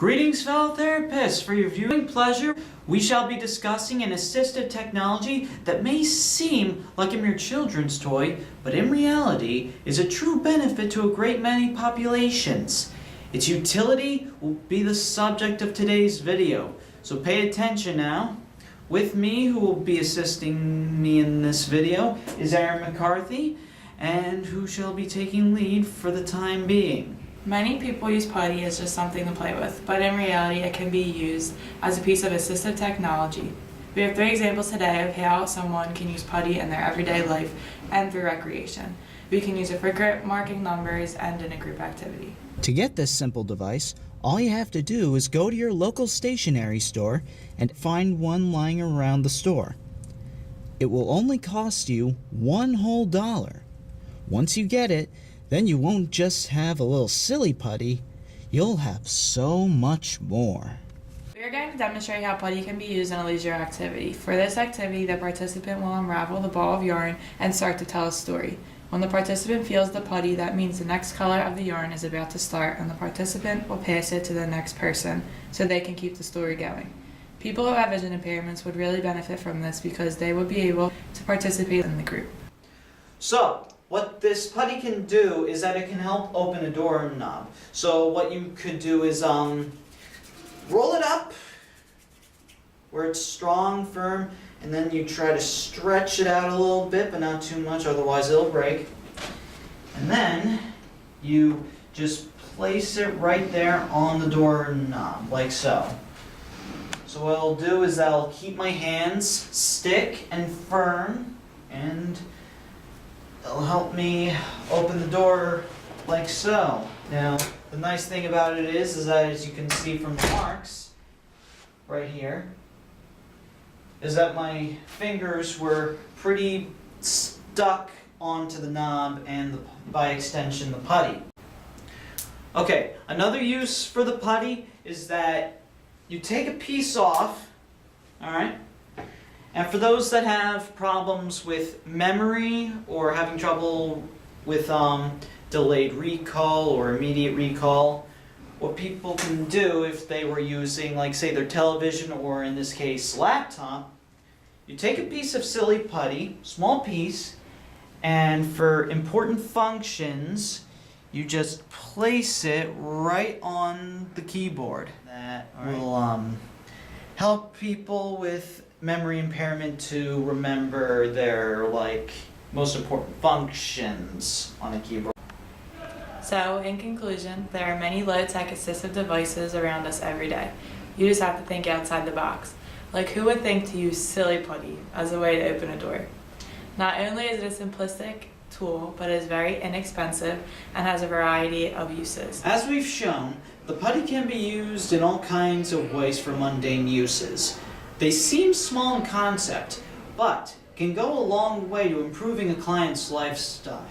Greetings, fellow therapists. For your viewing pleasure, we shall be discussing an assistive technology that may seem like a mere children's toy, but in reality is a true benefit to a great many populations. Its utility will be the subject of today's video, so pay attention now. With me, who will be assisting me in this video, is Erin McCarthy, and who shall be taking lead for the time being. Many people use putty as just something to play with, but in reality it can be used as a piece of assistive technology. We have 3 examples today of how someone can use putty in their everyday life and through recreation. We can use it for grip, marking numbers, and in a group activity. To get this simple device, all you have to do is go to your local stationery store and find one lying around the store. It will only cost you $1 whole. Once you get it, then you won't just have a little silly putty, you'll have so much more. We are going to demonstrate how putty can be used in a leisure activity. For this activity, the participant will unravel the ball of yarn and start to tell a story. When the participant feels the putty, that means the next color of the yarn is about to start, and the participant will pass it to the next person so they can keep the story going. People who have vision impairments would really benefit from this because they would be able to participate in the group. So, what this putty can do is that it can help open a doorknob. So what you could do is roll it up where it's strong, firm, and then you try to stretch it out a little bit, but not too much, otherwise it'll break. And then you just place it right there on the doorknob, like so. So what it'll do is that'll keep my hands stick and firm, and it'll help me open the door like so. Now, the nice thing about it is that, as you can see from the marks right here, is that my fingers were pretty stuck onto the knob and by extension the putty. Okay, another use for the putty is that you take a piece off, alright? And for those that have problems with memory or having trouble with delayed recall or immediate recall, what people can do if they were using, like, say, their television or, in this case, laptop, you take a piece of silly putty, small piece, and for important functions, you just place it right on the keyboard. That will help people with memory impairment to remember their most important functions on a keyboard. So, in conclusion, there are many low-tech assistive devices around us every day. You just have to think outside the box. Like, who would think to use silly putty as a way to open a door? Not only is it a simplistic tool, but it is very inexpensive and has a variety of uses. As we've shown, the putty can be used in all kinds of ways for mundane uses. They seem small in concept, but can go a long way to improving a client's lifestyle.